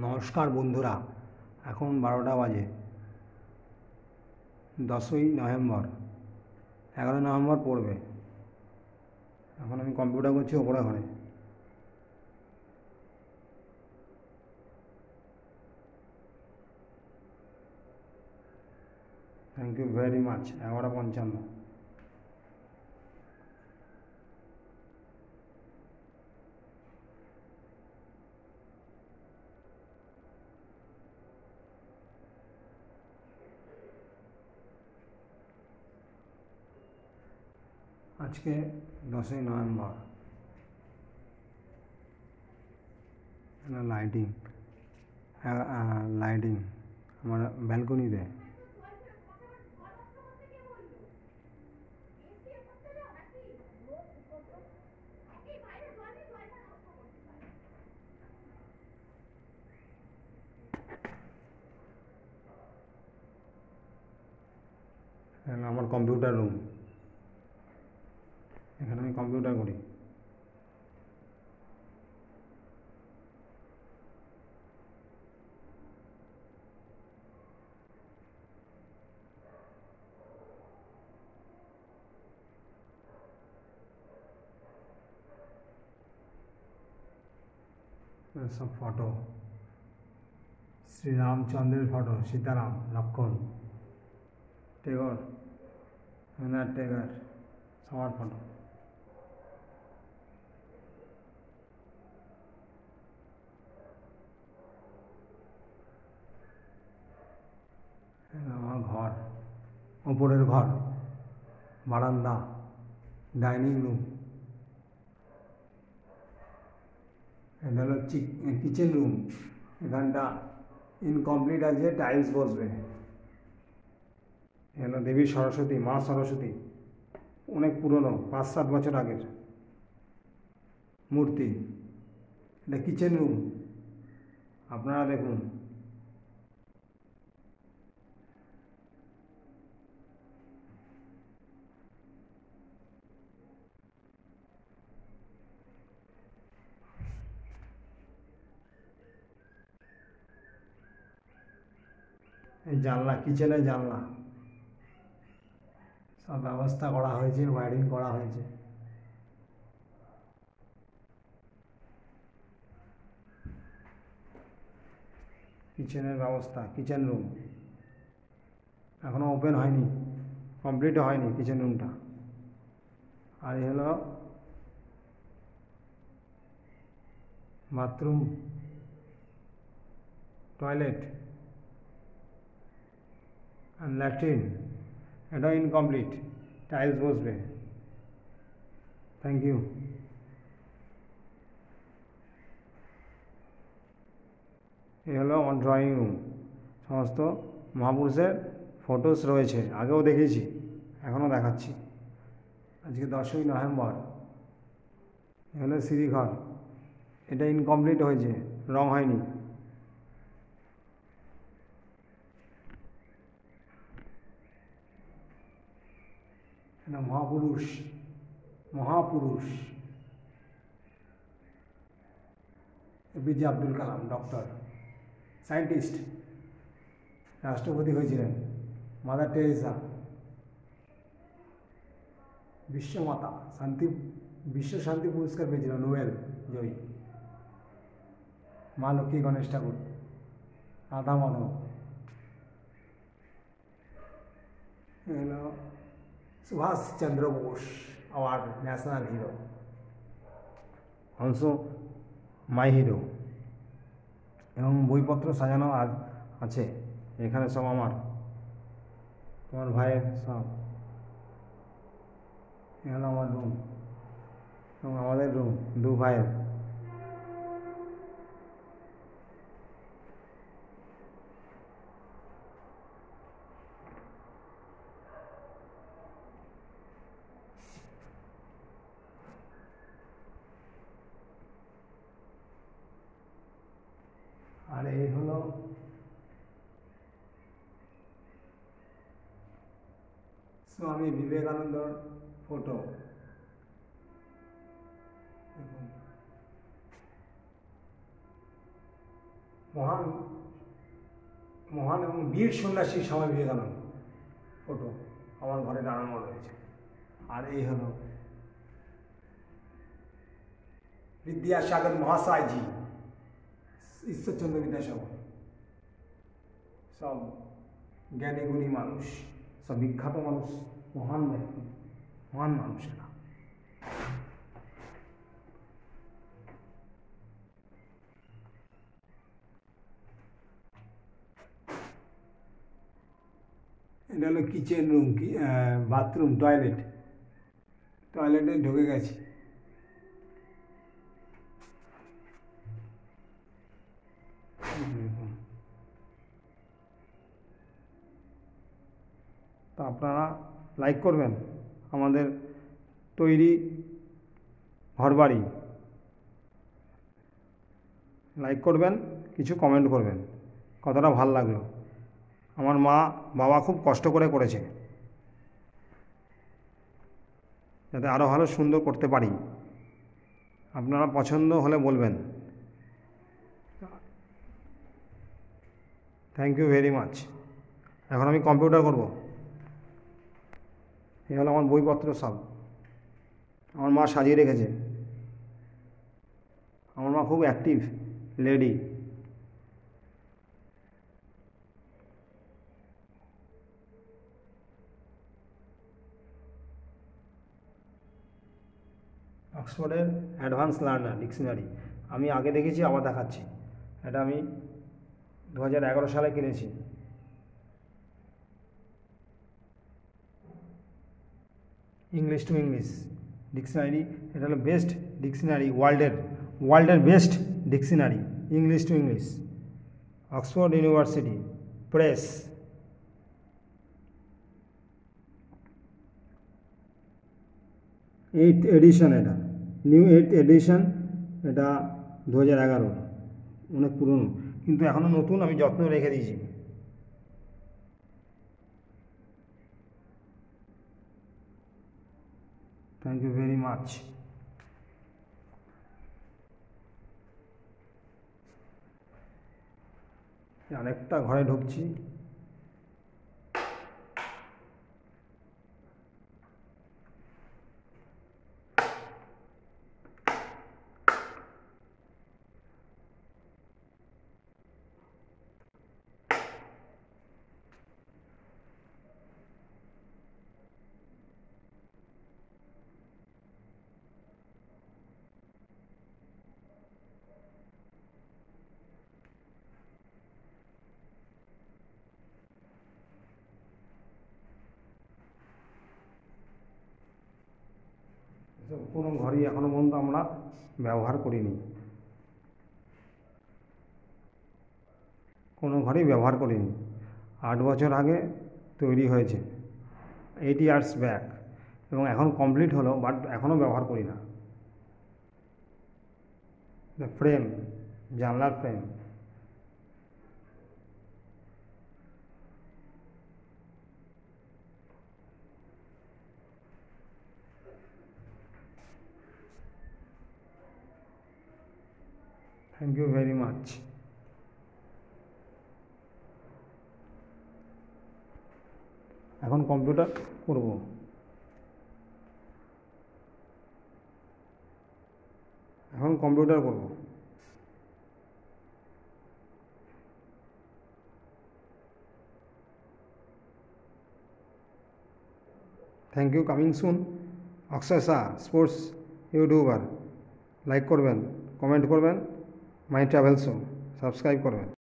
নমস্কার বন্ধুরা, এখন 12টা বাজে। 10ই নভেম্বর, 11ই নভেম্বর পড়বে। এখন আমি কম্পিউটার করছি ওপরে ঘরে। Thank you very much. 11:55। আজকে 10ই নভেম্বর। লাইটিং লাইটিং আমার ব্যালকনিতে। আমার কম্পিউটার রুম, এখানে আমি কম্পিউটার করি। সব ফটো, শ্রীরামচন্দ্রের ফটো, সীতারাম, লক্ষণ, টেগর, রবীন্দ্রনাথ টেগর, সবার ফটো। আমার ঘর, ওপরের ঘর, বারান্দা, ডাইনিং রুম। এটা হলো কিচেন রুম। এখানটা ইনকমপ্লিট আছে, টাইলস বসবে। হলো দেবী সরস্বতী, মা সরস্বতী, অনেক পুরনো, 5-7 বছর আগের মূর্তি। এটা কিচেন রুম, আপনারা দেখুন। এই জানলা, কিচেনের জানলা, সব ব্যবস্থা করা হয়েছে, ওয়্যারিং করা হয়েছে। কিচেনের ব্যবস্থা, কিচেন রুম এখনও ওপেন হয়নি, কমপ্লিট হয়নি কিচেন রুমটা। আর এই হলো বাথরুম, টয়লেট আর ল্যাট্রিন। এটাও ইনকমপ্লিট, টাইলস বসবে। Thank you. এই হলো আমার ড্রয়িং রুম, সমস্ত মহাপুরুষের ফটোস রয়েছে, আগেও দেখেছি, এখনও দেখাচ্ছি। আজকে 10ই নভেম্বর। এ হলো সিঁড়িঘর, এটা ইনকমপ্লিট হয়েছে, রং হয়নি। এটা মহাপুরুষ, মহাপুরুষ APJ Abdul Kalam, doctor, scientist, রাষ্ট্রপতি হয়েছিলেন। মাদার টেরেসা, বিশ্বমাতা, বিশ্ব শান্তি পুরস্কার পেয়েছিল, নোবেল জয়ী। মা লক্ষ্মী, গণেশ ঠাকুর, Radha Madhav. Subhash Chandra Bose award, national hero. Also my hero. এবং বইপত্র সাজানো আছে এখানে, সব আমার, তোমার ভাইয়ের সব। এ হলো আমার রুম এবং আমাদের রুম, দু ভাইয়ের। আর এই হলো স্বামী বিবেকানন্দর ফটো। দেখুন, মহান মহান এবং বীর সন্ন্যাসী স্বামী বিবেকানন্দ ফটো আমার ঘরে দাঁড়ানো রয়েছে। আর এই হলো বিদ্যাসাগর মহাশয়জি, ঈশ্বরচন্দ্র বিদ্যাসাগর, সব জ্ঞানী গুণী মানুষ, সব বিখ্যাত মানুষ, মহান ব্যক্তি, মহান মানুষেরা। এটা হলো কিচেন রুম, কি বাথরুম, টয়লেটে ঢুকে গেছি। তা আপনারা লাইক করবেন আমাদের তৈরি ঘরবাড়ি, লাইক করবেন, কিছু কমেন্ট করবেন কতটা ভাল লাগলো। আমার মা বাবা খুব কষ্ট করে করেছে যাতে আরও ভালো সুন্দর করতে পারি। আপনারা পছন্দ হলে বলবেন। Thank you very much. এখন আমি কম্পিউটার করব। এই হলো আমার বইপত্র সব আমার মা সাজিয়ে রেখেছে। আমার মা খুব অ্যাক্টিভ লেডি। অক্সফোর্ডের অ্যাডভান্স লার্নার ডিকশনারি আমি আগে দেখেছি, আবার দেখাচ্ছি। এটা আমি 2011 সালে কিনেছি। ইংলিশ টু ইংলিশ ডিকশনারি, এটা হলো বেস্ট ডিকশনারি, ওয়ার্ল্ডের best dictionary English to English, Oxford University Press. Eighth edition, এটা নিউ 8th এডিশন, এটা 2011, অনেক পুরনো কিন্তু এখনও নতুন, আমি যত্ন রেখে দিয়েছি। Thank you very much. আরেকটা ঘরে ঢুকছি। কোনো ঘরই এখনো পর্যন্ত আমরা ব্যবহার করিনি, কোনো ঘরেই ব্যবহার করিনি। 8 বছর আগে তৈরি হয়েছে, 8 ইয়ার্স ব্যাক, এবং এখন কমপ্লিট হলো, বাট এখনও ব্যবহার করি না। ফ্রেম, জানলার frame, thank you very much. এখন কম্পিউটার করব। Thank you, coming soon. Akshay Shah sports YouTuber, like করবেন, কমেন্ট করবেন, মাই ট্রাভেল শো সাবস্ক্রাইব করবেন।